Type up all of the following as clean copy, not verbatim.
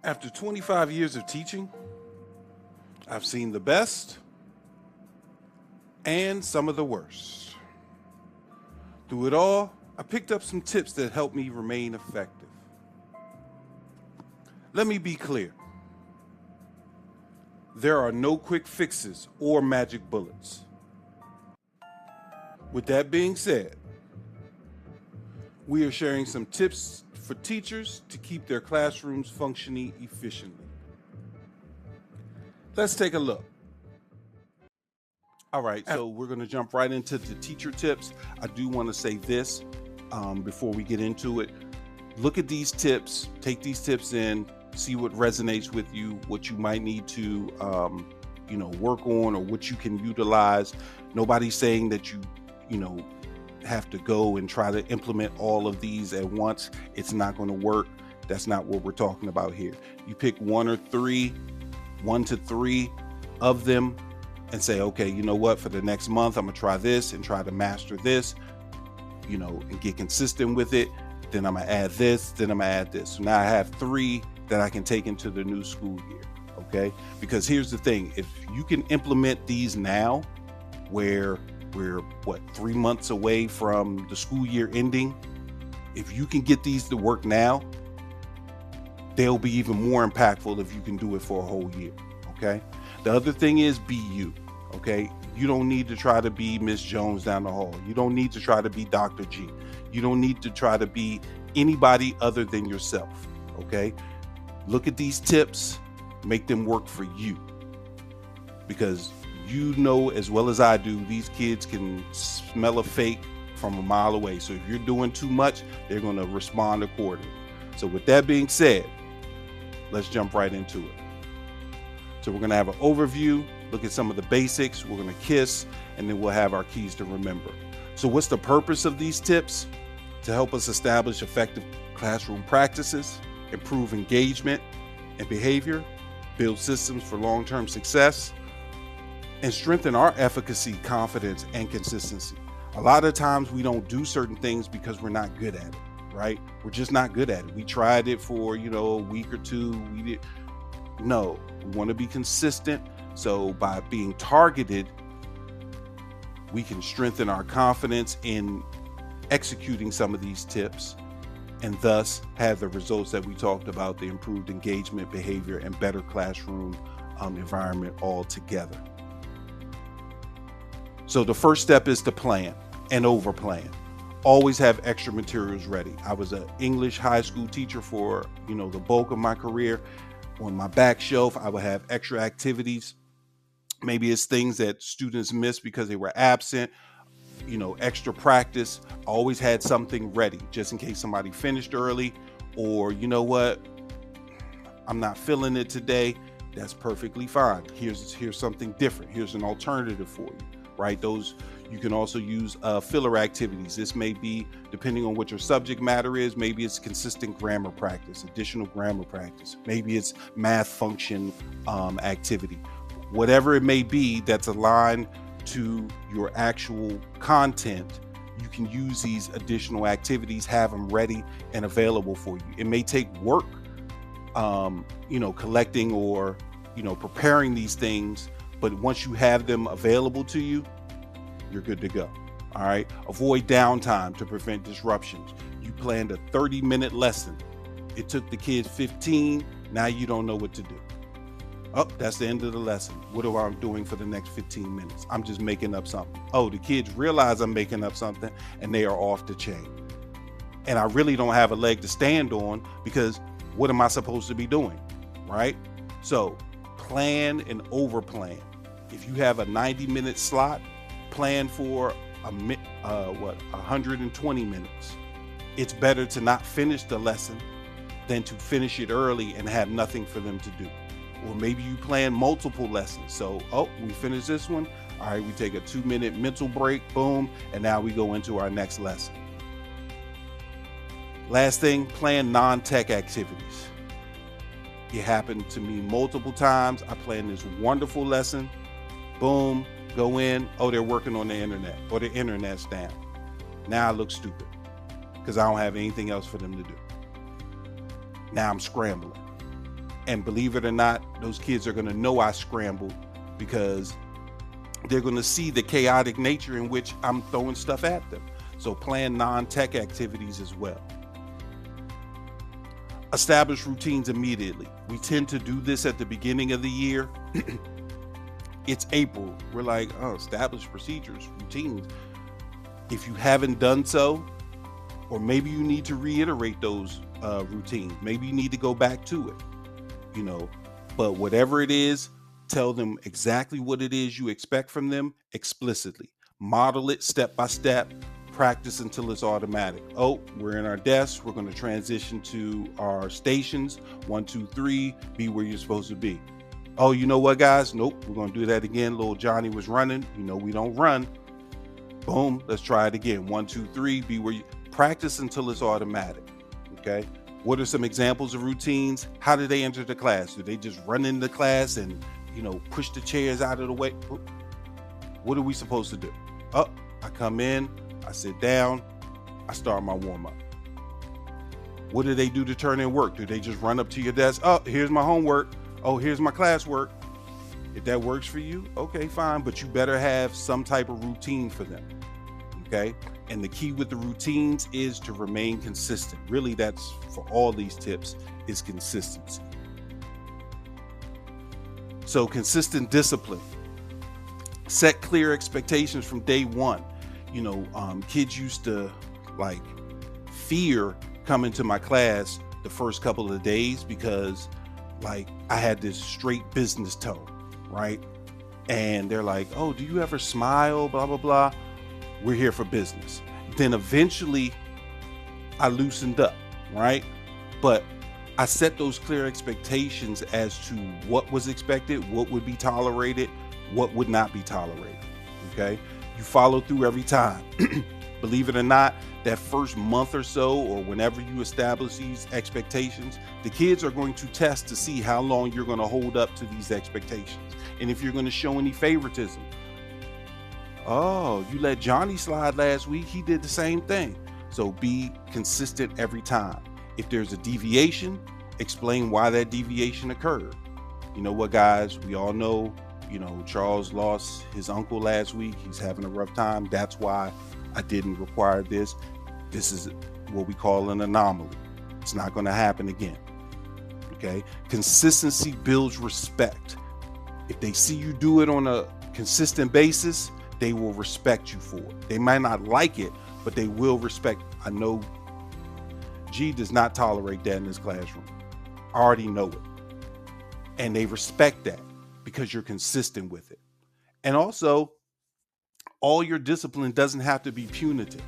After 25 years of teaching, I've seen the best and some of the worst. Through it all, I picked up some tips that help me remain effective. Let me be clear. There are no quick fixes or magic bullets. With that being said, we are sharing some tips for teachers to keep their classrooms functioning efficiently. Let's take a look. All right, so we're going to jump right into the teacher tips. I do want to say this before we get into it. Look at these tips, take these tips in, see what resonates with you, what you might need to work on, or what you can utilize. Nobody's saying that you have to go and try to implement all of these at once. It's not going to work. That's not what we're talking about here. You pick one to three of them and say, okay, you know what, for the next month, I'm gonna try this and try to master this, and get consistent with it. Then I'm gonna add this, then I'm gonna add this. So now I have 3 that I can take into the new school year, okay? Because here's the thing, if you can implement these now, where we're 3 months away from the school year ending, if you can get these to work now, they'll be even more impactful if you can do it for a whole year, okay? The other thing is be you, okay? You don't need to try to be Miss Jones down the hall. You don't need to try to be Dr. G. You don't need to try to be anybody other than yourself, okay? Look at these tips, make them work for you. Because you know as well as I do, these kids can smell a fake from a mile away. So if you're doing too much, they're gonna respond accordingly. So with that being said, let's jump right into it. So we're going to have an overview, look at some of the basics, we're going to KISS, and then we'll have our keys to remember. So what's the purpose of these tips? To help us establish effective classroom practices, improve engagement and behavior, build systems for long-term success, and strengthen our efficacy, confidence, and consistency. A lot of times we don't do certain things because we're not good at it, right? We're just not good at it. We tried it for, a week or two. No, we want to be consistent. So by being targeted, we can strengthen our confidence in executing some of these tips and thus have the results that we talked about, the improved engagement, behavior, and better classroom environment altogether. So the first step is to plan and over plan. Always have extra materials ready. I was an English high school teacher for, the bulk of my career. On my back shelf, I would have extra activities. Maybe it's things that students missed because they were absent, extra practice. I always had something ready just in case somebody finished early, or I'm not feeling it today. That's perfectly fine. Here's something different. Here's an alternative for you, right? You can also use filler activities. This may be, depending on what your subject matter is, maybe it's consistent grammar practice, additional grammar practice. Maybe it's math function activity. Whatever it may be that's aligned to your actual content, you can use these additional activities, have them ready and available for you. It may take work, collecting or, preparing these things, but once you have them available to you, you're good to go. All right. Avoid downtime to prevent disruptions. You planned a 30-minute lesson. It took the kids 15. Now you don't know what to do. Oh, that's the end of the lesson. What am I doing for the next 15 minutes? I'm just making up something. Oh, the kids realize I'm making up something and they are off the chain. And I really don't have a leg to stand on because what am I supposed to be doing? Right? So plan and over plan. If you have a 90-minute slot, plan for 120 minutes. It's better to not finish the lesson than to finish it early and have nothing for them to do. Or maybe you plan multiple lessons. So, we finished this one. All right, we take a 2-minute mental break, boom, and now we go into our next lesson. Last thing, plan non-tech activities. It happened to me multiple times. I planned this wonderful lesson, boom, go in, they're working on the internet, or the internet's down. Now I look stupid because I don't have anything else for them to do. Now I'm scrambling. And believe it or not, those kids are going to know I scrambled because they're going to see the chaotic nature in which I'm throwing stuff at them. So plan non-tech activities as well. Establish routines immediately. We tend to do this at the beginning of the year. It's April. We're like, oh, establish procedures, routines. If you haven't done so, or maybe you need to reiterate those routines. Maybe you need to go back to it, but whatever it is, tell them exactly what it is you expect from them explicitly. Model it step by step. Practice until it's automatic. Oh, we're in our desks. We're going to transition to our stations. 1, 2, 3, be where you're supposed to be. Oh, you know what, guys? Nope, we're going to do that again. Little Johnny was running. We don't run. Boom, let's try it again. 1, 2, 3, be where you practice until it's automatic. Okay. What are some examples of routines? How do they enter the class? Do they just run into class and, push the chairs out of the way? What are we supposed to do? Oh, I come in, I sit down, I start my warm up. What do they do to turn in work? Do they just run up to your desk? Oh, here's my homework. Oh, here's my classwork. If that works for you, okay, fine. But you better have some type of routine for them. Okay. And the key with the routines is to remain consistent. Really, that's for all these tips, is consistency. So consistent discipline. Set clear expectations from day one. Kids used to fear coming to my class the first couple of days because I had this straight business tone, right? And they're like, oh, do you ever smile? Blah, blah, blah. We're here for business. Then eventually I loosened up, right? But I set those clear expectations as to what was expected, what would be tolerated, what would not be tolerated. Okay. You follow through every time. Believe it or not, that first month or so, or whenever you establish these expectations, the kids are going to test to see how long you're going to hold up to these expectations. And if you're going to show any favoritism. Oh, you let Johnny slide last week. He did the same thing. So be consistent every time. If there's a deviation, explain why that deviation occurred. You know what, guys? We all know, Charles lost his uncle last week. He's having a rough time. That's why I didn't require this. This is what we call an anomaly. It's not going to happen again. Okay? Consistency builds respect. If they see you do it on a consistent basis, they will respect you for it. They might not like it, but they will respect. I know G does not tolerate that in his classroom. I already know it. And they respect that because you're consistent with it. And also, all your discipline doesn't have to be punitive.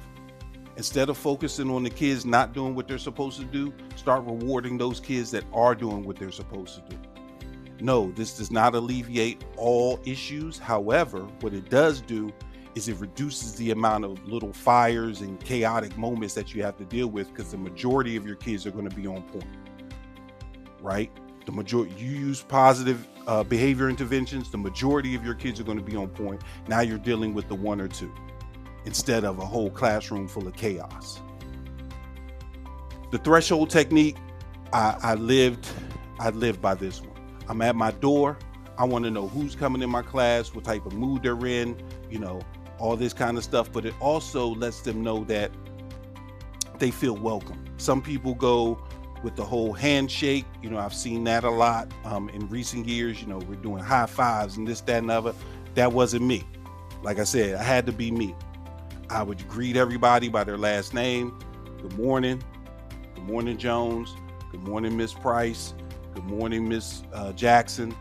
Instead of focusing on the kids not doing what they're supposed to do, start rewarding those kids that are doing what they're supposed to do. No, this does not alleviate all issues. However, what it does do is it reduces the amount of little fires and chaotic moments that you have to deal with, because the majority of your kids are going to be on point, right? The majority, you use positive behavior interventions, the majority of your kids are going to be on point. Now you're dealing with the 1 or 2 instead of a whole classroom full of chaos. The threshold technique, I lived by this one. I'm at my door. I want to know who's coming in my class, what type of mood they're in, all this kind of stuff. But it also lets them know that they feel welcome. Some people go with the whole handshake. I've seen that a lot in recent years. We're doing high fives and this, that, and the other. That wasn't me. Like I said, I had to be me. I would greet everybody by their last name. Good morning. Good morning, Jones. Good morning, Miss Price. Good morning, Miss Jackson.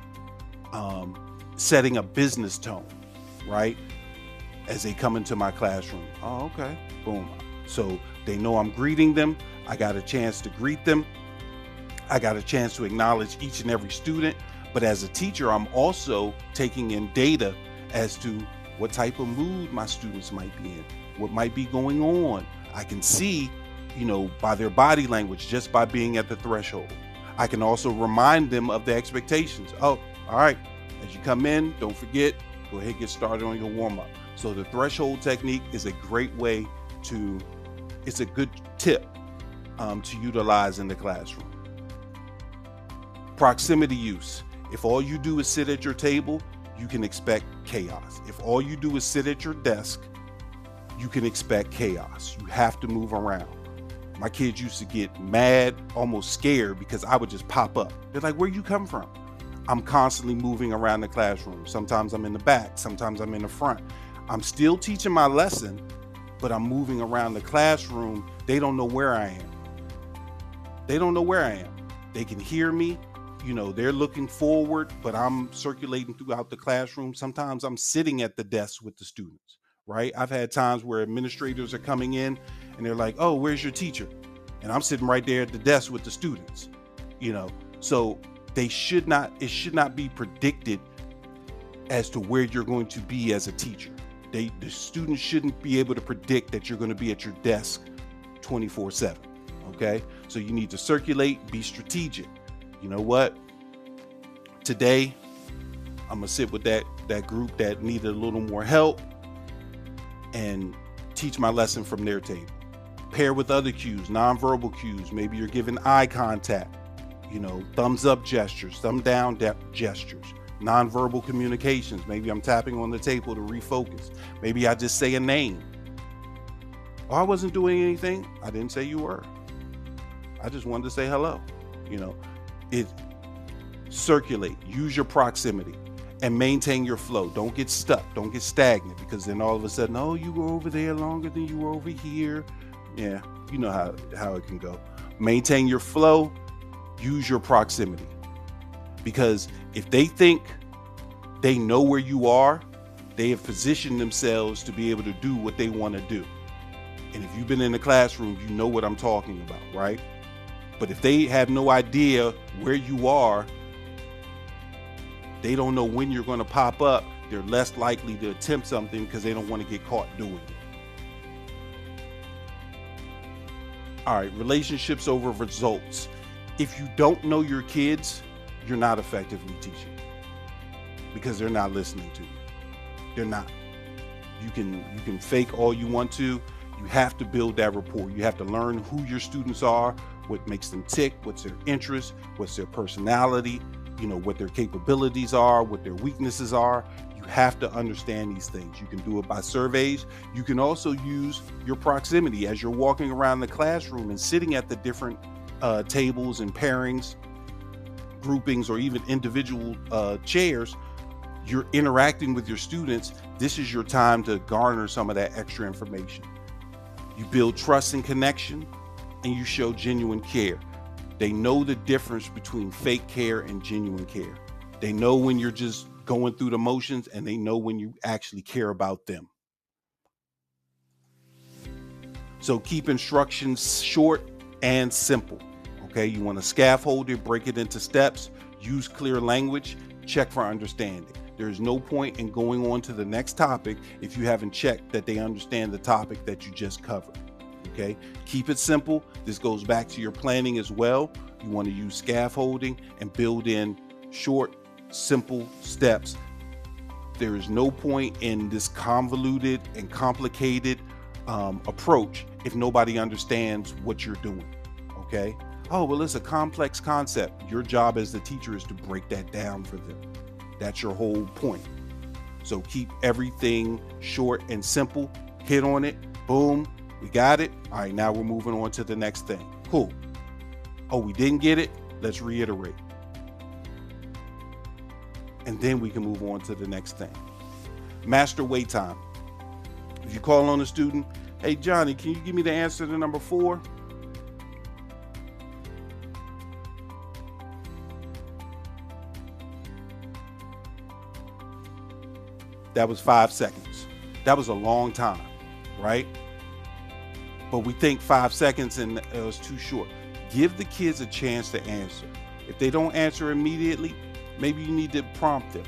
Setting a business tone, right? As they come into my classroom. Oh, okay. Boom. So they know I'm greeting them. I got a chance to greet them. I got a chance to acknowledge each and every student. But as a teacher, I'm also taking in data as to what type of mood my students might be in, what might be going on. I can see, by their body language, just by being at the threshold. I can also remind them of the expectations. Oh, all right. As you come in, don't forget, go ahead and get started on your warm-up. So the threshold technique is a great way it's a good tip to utilize in the classroom. Proximity use. If all you do is sit at your table, you can expect chaos. If all you do is sit at your desk, you can expect chaos. You have to move around. My kids used to get mad, almost scared, because I would just pop up. They're like, where you come from? I'm constantly moving around the classroom. Sometimes I'm in the back, sometimes I'm in the front. I'm still teaching my lesson, but I'm moving around the classroom. They don't know where I am. They don't know where I am. They can hear me. They're looking forward, but I'm circulating throughout the classroom. Sometimes I'm sitting at the desk with the students, right? I've had times where administrators are coming in and they're like, oh, where's your teacher? And I'm sitting right there at the desk with the students, so it should not be predicted as to where you're going to be as a teacher. The students shouldn't be able to predict that you're going to be at your desk 24/7. Okay. So you need to circulate, be strategic. You know what? Today, I'm going to sit with that group that needed a little more help and teach my lesson from their table. Pair with other cues, nonverbal cues. Maybe you're giving eye contact, thumbs up gestures, thumb down gestures, nonverbal communications. Maybe I'm tapping on the table to refocus. Maybe I just say a name. Oh, I wasn't doing anything. I didn't say you were. I just wanted to say hello. Circulate, use your proximity, and maintain your flow. Don't get stuck. Don't get stagnant, because then all of a sudden, oh, you were over there longer than you were over here. Yeah, you know how it can go. Maintain your flow, use your proximity. Because if they think they know where you are, they have positioned themselves to be able to do what they want to do. And if you've been in the classroom, you know what I'm talking about, right? But if they have no idea where you are, they don't know when you're going to pop up, they're less likely to attempt something because they don't want to get caught doing it. All right, relationships over results. If you don't know your kids, you're not effectively teaching, because they're not listening to you. They're not. You can fake all you want to. You have to build that rapport. You have to learn who your students are, what makes them tick, what's their interest, what's their personality, what their capabilities are, what their weaknesses are. You have to understand these things. You can do it by surveys. You can also use your proximity as you're walking around the classroom and sitting at the different tables and pairings, groupings, or even individual chairs. You're interacting with your students. This is your time to garner some of that extra information. You build trust and connection, and you show genuine care. They know the difference between fake care and genuine care. They know when you're just going through the motions, and they know when you actually care about them. So keep instructions short and simple. Okay, you want to scaffold it, break it into steps, use clear language, check for understanding. There's no point in going on to the next topic if you haven't checked that they understand the topic that you just covered. Okay, keep it simple. This goes back to your planning as well. You want to use scaffolding and build in short, simple steps. There is no point in this convoluted and complicated approach if nobody understands what you're doing. Okay. Oh, well, it's a complex concept. Your job as the teacher is to break that down for them. That's your whole point. So keep everything short and simple. Hit on it. Boom. We got it. All right, now we're moving on to the next thing. Cool. Oh, we didn't get it. Let's reiterate. And then we can move on to the next thing. Master wait time. If you call on a student, hey, Johnny, can you give me the answer to number 4? That was 5 seconds. That was a long time, right? But we think 5 seconds and it was too short. Give the kids a chance to answer. If they don't answer immediately, maybe you need to prompt them.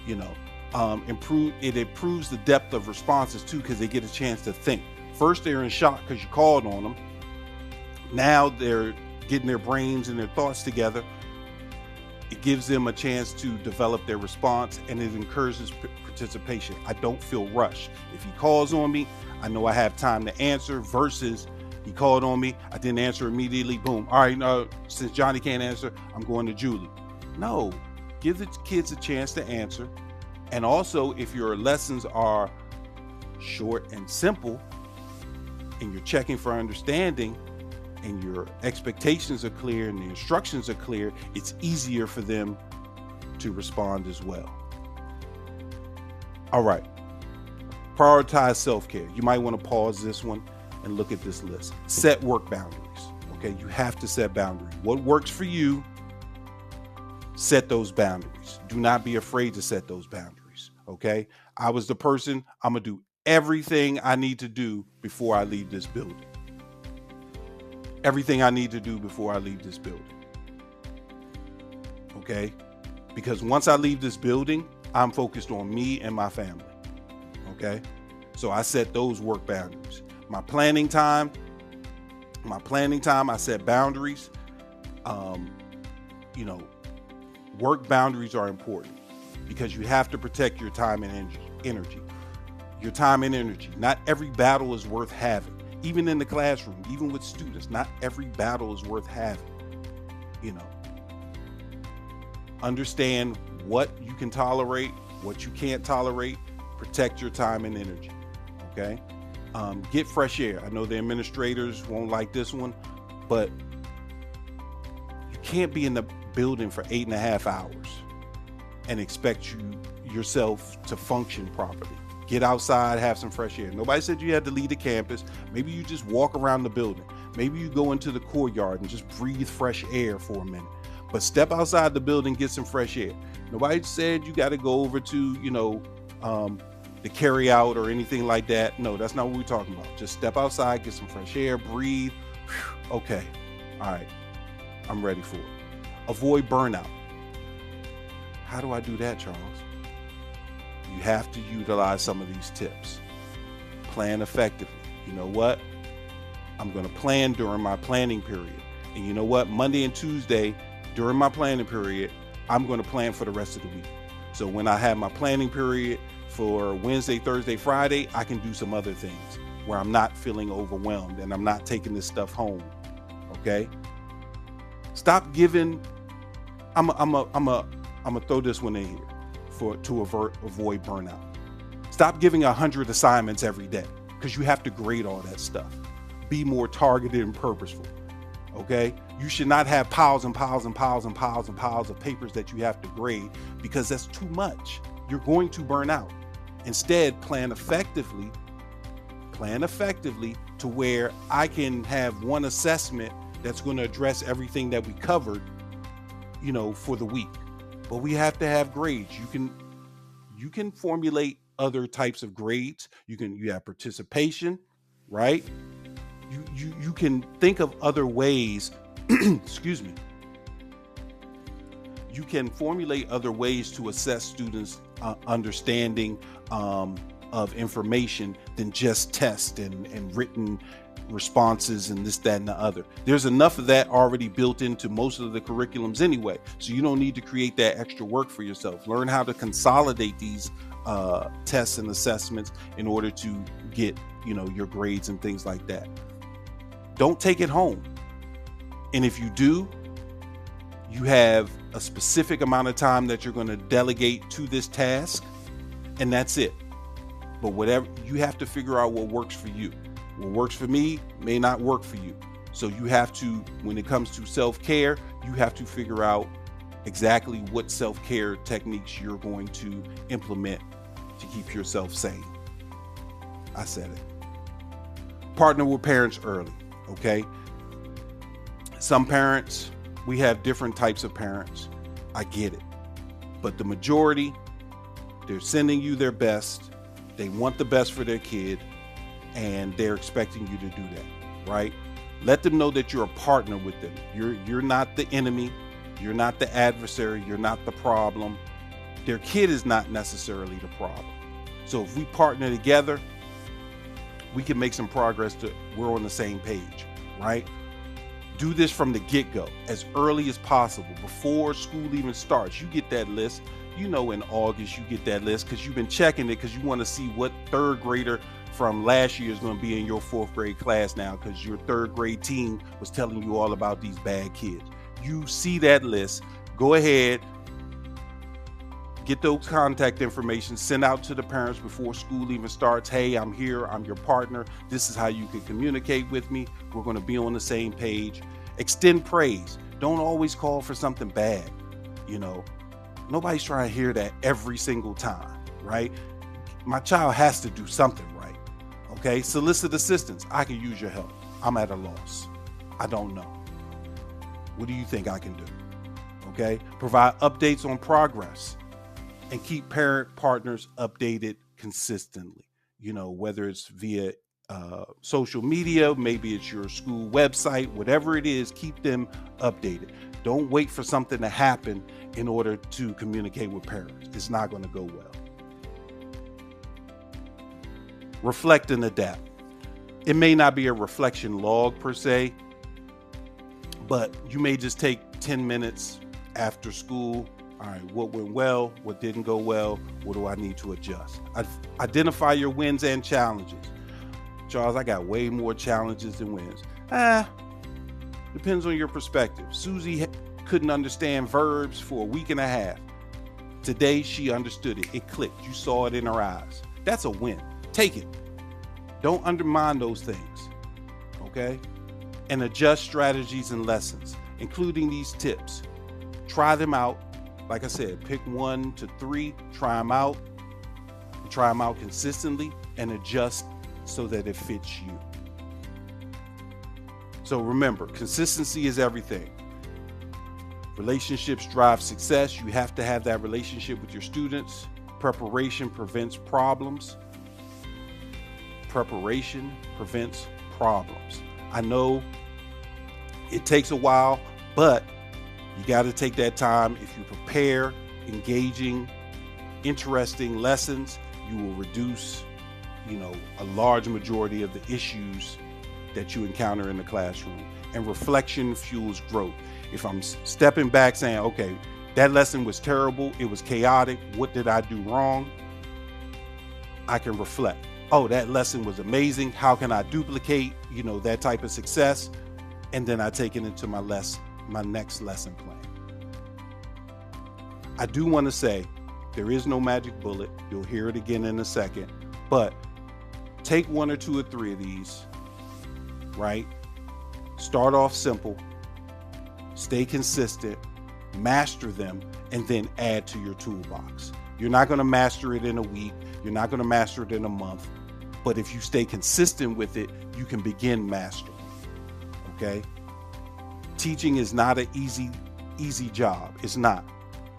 It improves the depth of responses too, because they get a chance to think. First, they're in shock because you called on them. Now they're getting their brains and their thoughts together. It gives them a chance to develop their response, and it encourages participation. I don't feel rushed. If he calls on me, I know I have time to answer, versus, He called on me. I didn't answer immediately. Boom. All right, since Johnny can't answer, I'm going to Julie. No, give the kids a chance to answer. And also, if your lessons are short and simple and you're checking for understanding and your expectations are clear and the instructions are clear, it's easier for them to respond as well. All right. Prioritize self-care. You might want to pause this one and look at this list. Set work boundaries. Okay, you have to set boundaries. What works for you, set those boundaries. Do not be afraid to set those boundaries. Okay, I was the person, I'm gonna do everything I need to do before I leave this building. Everything I need to do before I leave this building. Okay, because once I leave this building, I'm focused on me and my family. Okay, so I set those work boundaries. My planning time, I set boundaries. Work boundaries are important because you have to protect your time and energy. Your time and energy. Not every battle is worth having. Even in the classroom, even with students, not every battle is worth having. Understand what you can tolerate, what you can't tolerate. Protect your time and energy. Okay? Get fresh air. I know the administrators won't like this one, but you can't be in the building for 8.5 hours and expect yourself to function properly. Get outside, have some fresh air. Nobody said you had to leave the campus. Maybe you just walk around the building. Maybe you go into the courtyard and just breathe fresh air for a minute. But step outside the building, get some fresh air. Nobody said you got to go over to, the carry out or anything like that. No, that's not what we're talking about. Just step outside, get some fresh air, breathe. Okay. All right. I'm ready for it. Avoid burnout. How do I do that, Charles? You have to utilize some of these tips. Plan effectively. You know what? I'm going to plan during my planning period. And you know what? Monday and Tuesday, during my planning period, I'm going to plan for the rest of the week. So when I have my planning period for Wednesday, Thursday, Friday, I can do some other things where I'm not feeling overwhelmed and I'm not taking this stuff home. Okay? Stop giving. I'm gonna throw this one in here to avoid burnout. Stop giving 100 assignments every day because you have to grade all that stuff. Be more targeted and purposeful. Okay? You should not have piles and piles and piles and piles and piles of papers that you have to grade because that's too much. You're going to burn out. Instead, plan effectively to where I can have one assessment that's going to address everything that we covered, for the week. But we have to have grades. You can formulate other types of grades. You have participation, right? You can think of other ways, excuse me. You can formulate other ways to assess students' understanding of information than just tests and written responses and this, that, and the other. There's enough of that already built into most of the curriculums anyway, so you don't need to create that extra work for yourself. Learn how to consolidate these tests and assessments in order to get your grades and things like that. Don't take it home. And if you do, you have a specific amount of time that you're going to delegate to this task, and that's it. But whatever, you have to figure out what works for you. What works for me may not work for you. So you have to, when it comes to self-care, you have to figure out exactly what self-care techniques you're going to implement to keep yourself sane. I said it. Partner with parents early, okay? Some parents, we have different types of parents. I get it. But the majority, they're sending you their best. They want the best for their kid, and they're expecting you to do that, right? Let them know that you're a partner with them. You're not the enemy. You're not the adversary. You're not the problem. Their kid is not necessarily the problem. So if we partner together, we can make some progress we're on the same page, right? Do this from the get-go, as early as possible, before school even starts. You get that list. In August, you get that list because you've been checking it because you want to see what third grader, from last year is going to be in your 4th grade class now because your 3rd grade team was telling you all about these bad kids. You see that list, go ahead, get those contact information, send out to the parents before school even starts. Hey, I'm here, I'm your partner. This is how you can communicate with me. We're going to be on the same page. Extend praise. Don't always call for something bad. Nobody's trying to hear that every single time, right? My child has to do something right. Okay, solicit assistance. I can use your help. I'm at a loss. I don't know. What do you think I can do? Okay, provide updates on progress and keep parent partners updated consistently. Whether it's via social media, maybe it's your school website, whatever it is, keep them updated. Don't wait for something to happen in order to communicate with parents. It's not going to go well. Reflect and adapt. It may not be a reflection log per se, but you may just take 10 minutes after school. All right, what went well? What didn't go well? What do I need to adjust? Identify your wins and challenges. Charles, I got way more challenges than wins. Depends on your perspective. Susie couldn't understand verbs for a week and a half. Today, she understood it. It clicked. You saw it in her eyes. That's a win. Take it. Don't undermine those things, okay? And adjust strategies and lessons, including these tips. Try them out. Like I said, pick 1 to 3, try them out consistently, and adjust so that it fits you. So remember, consistency is everything. Relationships drive success. You have to have that relationship with your students. Preparation prevents problems. Preparation prevents problems. I know it takes a while, but you got to take that time. If you prepare engaging, interesting lessons, you will reduce, a large majority of the issues that you encounter in the classroom. And reflection fuels growth. If I'm stepping back saying, okay, that lesson was terrible, it was chaotic, what did I do wrong? I can reflect. Oh, that lesson was amazing. How can I duplicate, that type of success? And then I take it into my next lesson plan. I do want to say there is no magic bullet. You'll hear it again in a second, but take 1 or 2 or 3 of these, right? Start off simple, stay consistent, master them, and then add to your toolbox. You're not going to master it in a week. You're not going to master it in a month. But if you stay consistent with it, you can begin mastering. Okay? Teaching is not an easy job. It's not.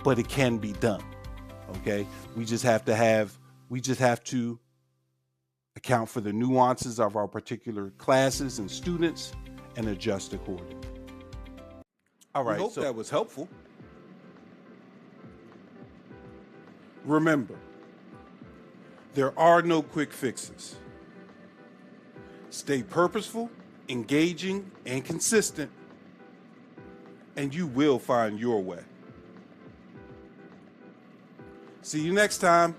But it can be done. Okay? We just have to account for the nuances of our particular classes and students and adjust accordingly. All right, so that was helpful. Remember, there are no quick fixes. Stay purposeful, engaging, and consistent, and you will find your way. See you next time.